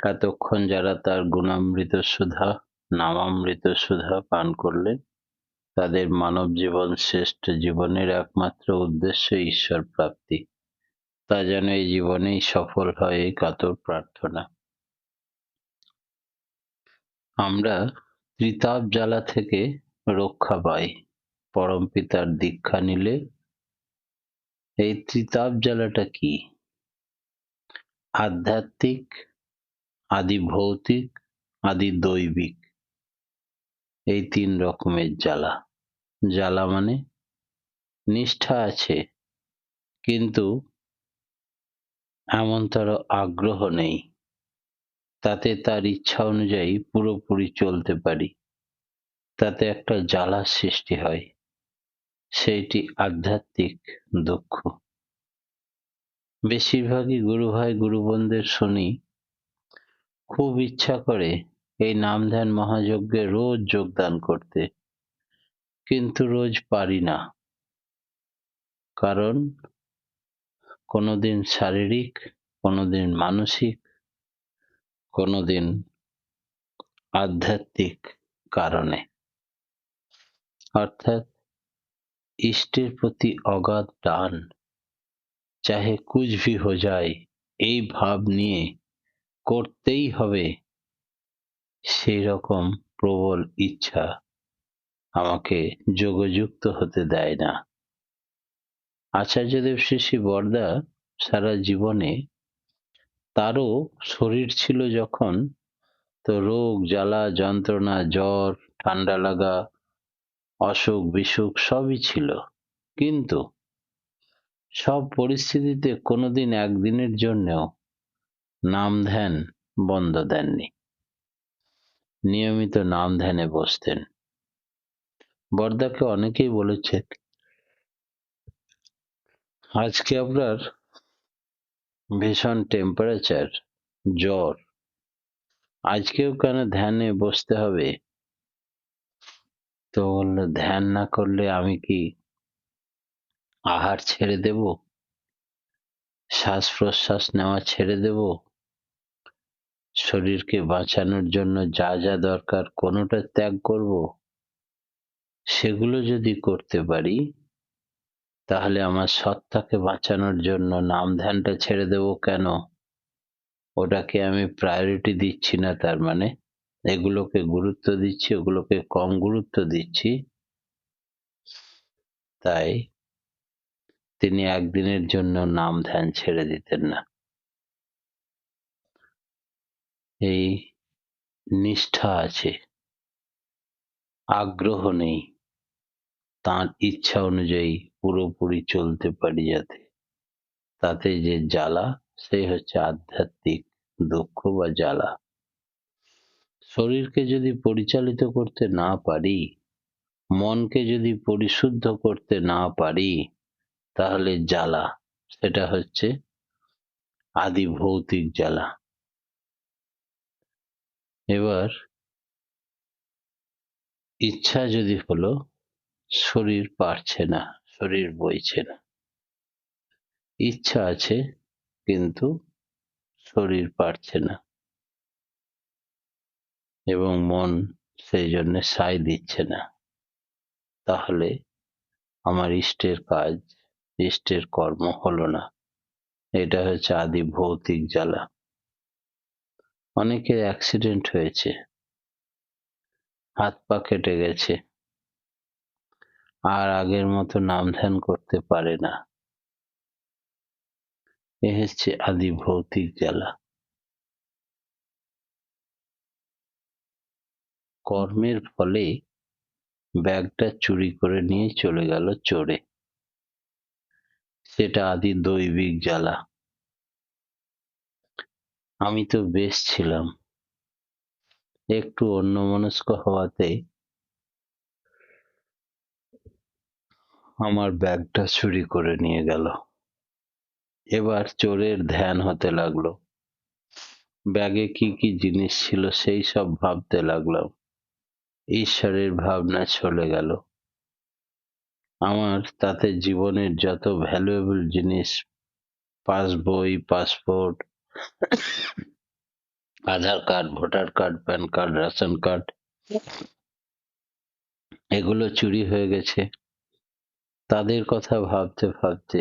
এতক্ষণ যারা তার গুণামৃত সুধা নামামৃত সুধা পান করলেন, তাদের মানব জীবন শ্রেষ্ঠ জীবনের একমাত্র উদ্দেশ্য ঈশ্বর প্রাপ্তি। তা যেন এই জীবনেই সফল হয়, এই কাতর প্রার্থনা। আমরা ত্রিতাপ জ্বালা থেকে রক্ষা পাই পরমপিতার দীক্ষা নিলে। এই ত্রিতাপ জ্বালাটা কি? আধ্যাত্মিক, আদি ভৌতিক, আদি দৈবিক, এই তিন রকমের জ্বালা। জ্বালা মানে নিষ্ঠা আছে, কিন্তু এমনতর আগ্রহ নেই, তাতে তার ইচ্ছা অনুযায়ী পুরোপুরি চলতে পারি, তাতে একটা জ্বালার সৃষ্টি হয়, সেইটি আধ্যাত্মিক দুঃখ। বেশিরভাগই গুরু ভাই গুরু বোনদের শুনি, খুব ইচ্ছা করে এই নাম ধ্যান মহাযজ্ঞে রোজ যোগদান করতে, কিন্তু রোজ পারি না। কারণ কোনোদিন শারীরিক, কোনোদিন মানসিক, কোনোদিন আধ্যাত্মিক কারণে। অর্থাৎ ইষ্টের প্রতি অগাধ টান, চাহে কুছ ভি হো যায়, এই ভাব নিয়ে করতেই হবে, সেই রকম প্রবল ইচ্ছা আমাকে যোগযুক্ত হতে দেয় না। আচার্যদেব শ্রী শ্রী বরদা সারা জীবনে, তারও শরীর ছিল যখন, তো রোগ জ্বালা যন্ত্রণা, জ্বর, ঠান্ডা লাগা, অসুখ বিসুখ সবই ছিল, কিন্তু সব পরিস্থিতিতে কোনোদিন একদিনের জন্যেও নাম ধ্যান বন্ধ দেননি। নিয়মিত নাম ধ্যানে বসতেন। বরদাকে অনেকেই বলেছে, আজকে আপনার ভীষণ টেম্পারেচার, জ্বর, আজকেও কেন ধ্যানে বসতে হবে? তো বলল, ধ্যান না করলে আমি কি আহার ছেড়ে দেব? শ্বাস প্রশ্বাস নেওয়া ছেড়ে দেব? শরীরকে বাঁচানোর জন্য যা যা দরকার কোনোটা ত্যাগ করব? সেগুলো যদি করতে পারি, তাহলে আমার সত্তাকে বাঁচানোর জন্য নাম ধ্যানটা ছেড়ে দেব কেন? ওটাকে আমি প্রায়োরিটি দিচ্ছি না, তার মানে এগুলোকে গুরুত্ব দিচ্ছি, ওগুলোকে কম গুরুত্ব দিচ্ছি। তাই তিনি একদিনের জন্য নাম ধ্যান ছেড়ে দিতেন না। এই নিষ্ঠা আছে, আগ্রহ নেই, তার ইচ্ছা অনুযায়ী পুরোপুরি চলতে পারি যাতে, তাতে যে জ্বালা, সেই হচ্ছে আধ্যাত্মিক দুঃখ বা জ্বালা। শরীরকে যদি পরিচালিত করতে না পারি, মনকে যদি পরিশুদ্ধ করতে না পারি, তাহলে জ্বালা, সেটা হচ্ছে আদি ভৌতিক জ্বালা। এবার ইচ্ছা যদি হলো, শরীর পারছে না, শরীর বইছে না, ইচ্ছা আছে কিন্তু শরীর পারছে না, এবং মন সেই জন্য সায় দিচ্ছে না, তাহলে আমার ইষ্টের কাজ, ইষ্টের কর্ম হলো না। এটা হচ্ছে আদি ভৌতিক জ্বালা। অনেকের অ্যাক্সিডেন্ট হয়েছে, হাত পা কেটে গেছে, আর আগের মতো নাম ধ্যান করতে পারে না। এ হচ্ছে আদি ভৌতিক জ্বালা। কর্মের ফলে ব্যাগটা চুরি করে নিয়ে চলে গেল চোরে, সেটা আদি দৈবিক জ্বালা। আমি তো বেশ ছিলাম, একটু অন্যমনস্ক হওয়াতে আমার ব্যাগটা চুরি করে নিয়ে গেল। এবার চোরের ধ্যান হতে লাগলো, ব্যাগে কি কি জিনিস ছিল সেই সব ভাবতে লাগলাম, ঈশ্বরের ভাবনা চলে গেল। আমার তাতে জীবনের যত ভ্যালুয়েবল জিনিস, passbook, passport, Aadhaar card, voter card, PAN card, ration card এগুলো চুরি হয়ে গেছে। তাদের কথা ভাবতে ভাবতে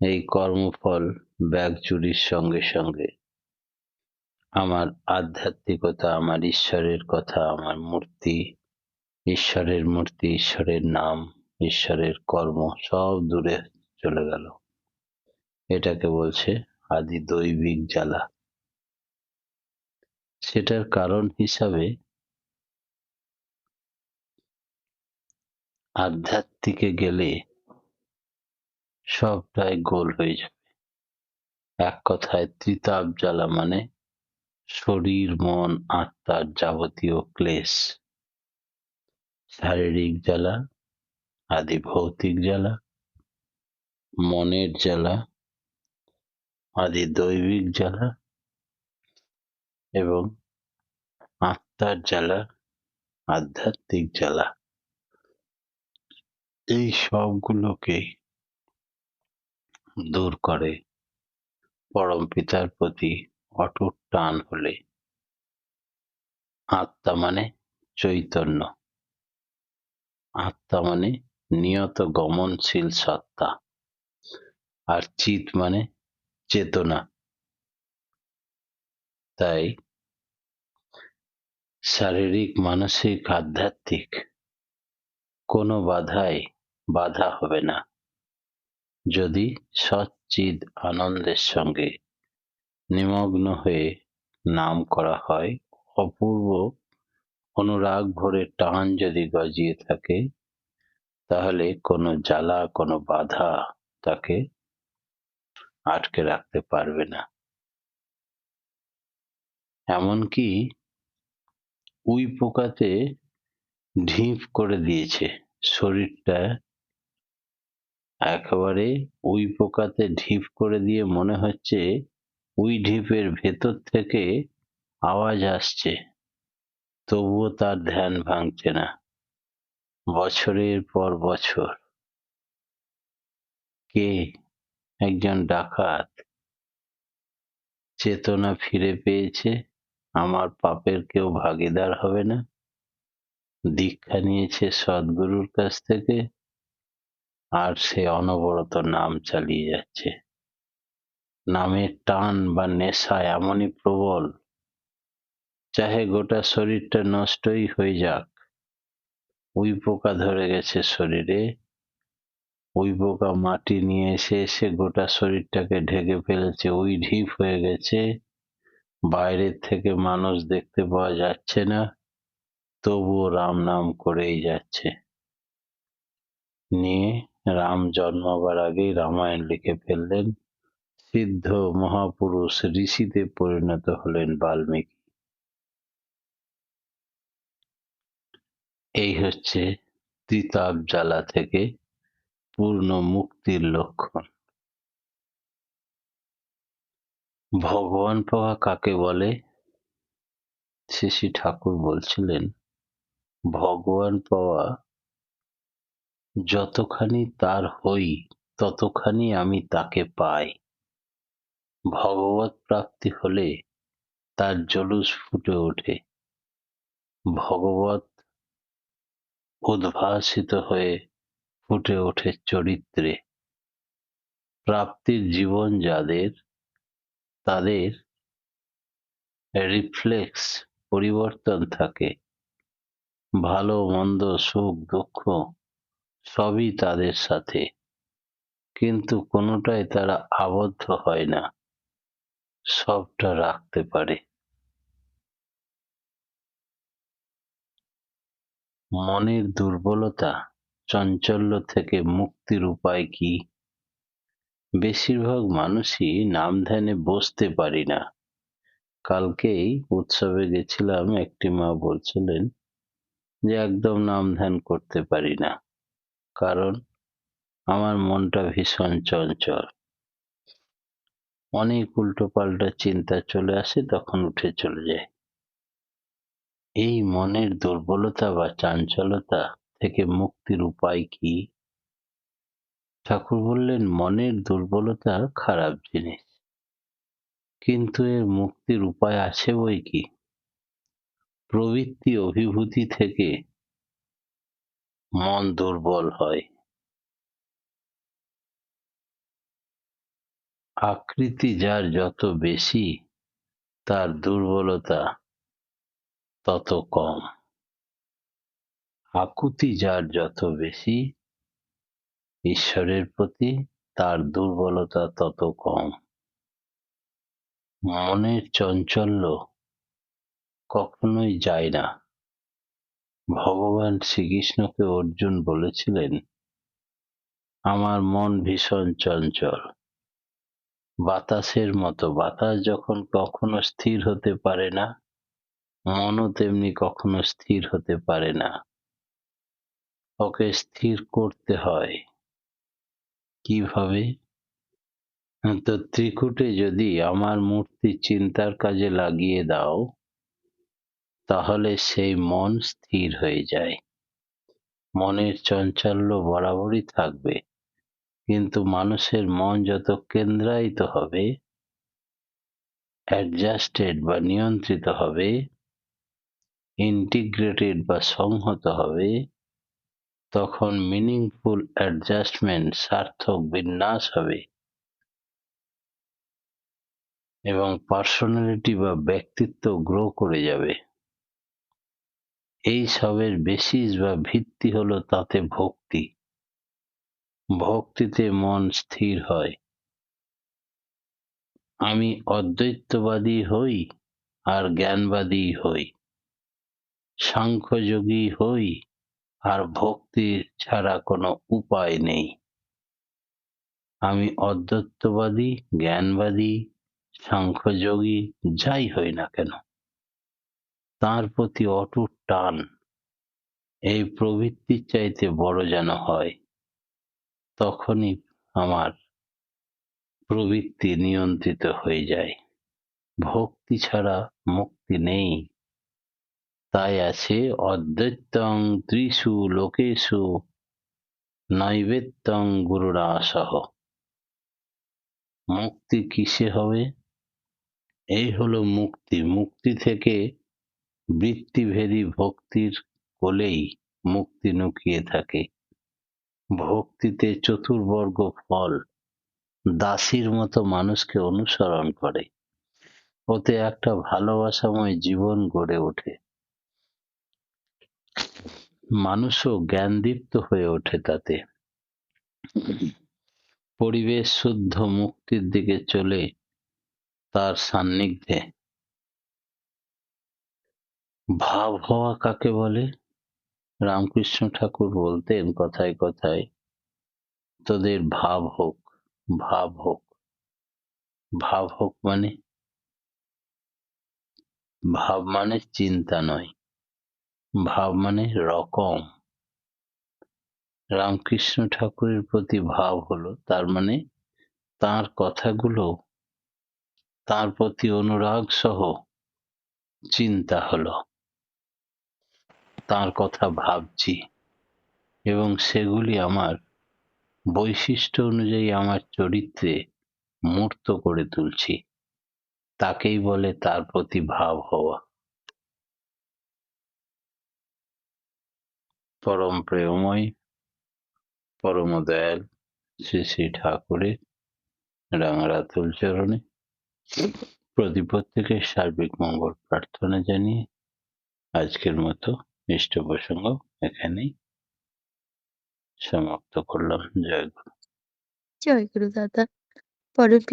এই কর্মফল ব্যাগ চুরির সঙ্গে সঙ্গে আমার আধ্যাত্মিকতা, আমার ঈশ্বরের কথা, আমার মূর্তি, ঈশ্বরের মূর্তি, ঈশ্বরের নাম, ঈশ্বরের কর্ম সব দূরে চলে গেল। এটাকে বলছে আদি দৈবিক জ্বালা। সেটার কারণ হিসাবে আধ্যাত্মিকে গেলে সবটাই গোল হয়ে যাবে। এক কথায় ত্রিতাপ জ্বালা মানে শরীর, মন, আত্মার যাবতীয় ক্লেশ। শারীরিক জ্বালা, আদি ভৌতিক জ্বালা, মনের জ্বালা, আদি দৈবিক জ্বালা এবং আত্মার জ্বালা, আধ্যাত্মিক জ্বালা। এই সবগুলোকে দূর করে পরম পিতার প্রতি অটুট টান হলে। আত্মা মানে চৈতন্য, আত্মা মানে নিয়ত গমনশীল সত্তা, আর চিত মানে চেতনা। তাই শারীরিক, মানসিক, আধ্যাত্মিক কোনো বাধাই বাধা হবে না যদি সচ্চিদ আনন্দের সঙ্গে নিমগ্ন হয়ে নাম করা হয়। অপূর্ব অনুরাগ ভরে টান যদি গজিয়ে থাকে, তাহলে কোনো জ্বালা, কোনো বাধা তাকে আটকে রাখতে পারবে না। এমনকি উই পোকাতে ঢিপ করে দিয়েছে শরীরটা, একেবারে উই পোকাতে ঢিপ করে দিয়ে মনে হচ্ছে উই ঢিপের ভেতর থেকে আওয়াজ আসছে, তবুও তার ধ্যান ভাঙছে না। বছরের পর বছর কে একজন ডাকাত চেতনা ফিরে পেয়েছে, আমার পাপের কেউ ভাগীদার হবে না, দীক্ষা নিয়েছে সদ্গুরুর কাছ থেকে, আর সে অনবরত নাম চালিয়ে যাচ্ছে। নামের টান বা নেশা এমনই প্রবল, চাহে গোটা শরীরটা নষ্টই হয়ে যাক। উই পোকা ধরে গেছে শরীরে, উই পোকা মাটি নিয়ে এসে এসে গোটা শরীরটাকে ঢেকে ফেলেছে, উই ঢিপ হয়ে গেছে। বাইরের থেকে মানুষ দেখতে পাওয়া যাচ্ছে না, তবুও রাম নাম করেই যাচ্ছে। নিয়ে রাম জন্মাবার আগেই রামায়ণ লিখে ফেললেন, সিদ্ধ মহাপুরুষ ঋষিতে পরিণত হলেন বাল্মীকি। এই হচ্ছে ত্রিতাপ জ্বালা থেকে পূর্ণ মুক্তির লক্ষণ। ভগবান পাওয়া কাকে বলে? শ্রী শ্রী ঠাকুর বলছিলেন, ভগবান পাওয়া যতখানি তার হই, ততখানি আমি তাকে পাই। ভগবৎ প্রাপ্তি হলে তার জলুস ফুটে ওঠে, ভগবৎ উদ্ভাসিত হয়ে ফুটে ওঠে চরিত্রে। প্রাপ্তির জীবন যাদের, তাদের রিফ্লেক্স পরিবর্তন থাকে, ভালো মন্দ, সুখ দুঃখ সবই তাদের সাথে, কিন্তু কোনোটাই তারা আবদ্ধ হয় না, সবটা রাখতে পারে। মনের দুর্বলতা, চাঞ্চল্য থেকে মুক্তির উপায় কি? বেশিরভাগ মানুষই নাম ধ্যানে বসতে পারি না। কালকেই উৎসবে গেছিলাম, একটি মা বলছিলেন যে একদম নাম ধ্যান করতে পারি না, কারণ আমার মনটা ভীষণ চঞ্চল, অনেক উল্টোপাল্টা চিন্তা চলে আসে, তখন উঠে চলে যায়। এই মনের দুর্বলতা বা চাঞ্চলতা থেকে মুক্তির উপায় কি? ঠাকুর বললেন, মনের দুর্বলতা খারাপ জিনিস, কিন্তু এর মুক্তির উপায় আছে বৈকি। প্রবৃত্তি অভিভূতি থেকে মন দুর্বল হয়। আকৃতি যার যত বেশি, তার দুর্বলতা তত কম। আকুতি যার যত বেশি ঈশ্বরের প্রতি, তার দুর্বলতা তত কম। মনের চাঞ্চল্য কখনোই যায় না। ভগবান শ্রীকৃষ্ণকে অর্জুন বলেছিলেন, আমার মন ভীষণ চঞ্চল, বাতাসের মতো। বাতাস যখন কখনো স্থির হতে পারে না, মনও তেমনি কখনো স্থির হতে পারে না। ওকে স্থির করতে হয়। কিভাবে? তো ত্রিকুটে যদি আমার মূর্তি চিন্তার কাজে লাগিয়ে দাও, তাহলে সেই মন স্থির হয়ে যায়। মনের চাঞ্চল্য বরাবরই থাকবে, কিন্তু মানুষের মন যত কেন্দ্রায়িত হবে, অ্যাডজাস্টেড বা নিয়ন্ত্রিত হবে, ইন্টিগ্রেটেড বা সংহত হবে, তখন মিনিংফুল অ্যাডজাস্টমেন্ট, সার্থক বিন্যাস হবে এবং পার্সোনালিটি বা ব্যক্তিত্ব গ্রো করে যাবে। এই সবের বেসিস বা ভিত্তি হলো তাতে ভক্তি। ভক্তিতে মন স্থির হয়। আমি অদ্বৈতবাদী হই আর জ্ঞানবাদী হই, সাংখ্যযোগী হই আর ভক্তি ছাড়া কোনো উপায় নেই। আমি অদ্বৈতবাদী, জ্ঞানবাদী, সাংখ্যযোগী যাই হই না কেন, তার প্রতি অটুট টান এই প্রবৃত্তির চাইতে বড় যেন হয়। তখনই আমার প্রবৃত্তি নিয়ন্ত্রিত হয়ে যায়। ভক্তি ছাড়া মুক্তি নেই। তাই আছে অদ্বৈতং ত্রিষু লোকেষু নৈবেত্যং গুরুরাসহ। মুক্তি কিসে হবে? এই হলো মুক্তি। মুক্তি থেকে বৃত্তিভেদী ভক্তির কোলেই মুক্তি লুকিয়ে থাকে। ভক্তিতে চতুর্বর্গ ফল দাসীর মতো মানুষকে অনুসরণ করে। ওতে একটা ভালোবাসাময় জীবন গড়ে ওঠে। মানুষও জ্ঞানদীপ্ত হয়ে ওঠে তাতে। পরিবেশ শুদ্ধ মুক্তির দিকে চলে তার সান্নিধ্যে। ভাব হওয়া কাকে বলে? রামকৃষ্ণ ঠাকুর বলতেন কথায় কথায়, তোদের ভাব হোক, ভাব হোক। ভাব হোক মানে? ভাব মানে চিন্তা নয়, ভাব মানে রকম। রামকৃষ্ণ ঠাকুরের প্রতি ভাব হলো, তার মানে তার কথাগুলো, তার প্রতি অনুরাগ সহ চিন্তা হলো। তার কথা ভাবছি এবং সেগুলি আমার বৈশিষ্ট্য অনুযায়ী আমার চরিত্রে মূর্ত করে তুলছি। তাকেই বলে তার প্রতি ভাব হওয়া। পরম প্রেমময়, পরম দয়াল শ্রী শ্রী ঠাকুরের রাঙারাতুল চরণে প্রত্যেকের সার্বিক মঙ্গল প্রার্থনা জানিয়ে আজকের মতো ইষ্ট প্রসঙ্গ এখানেই সমাপ্ত করলাম। জয় গুরু। জয় গুরু দাদা। পরের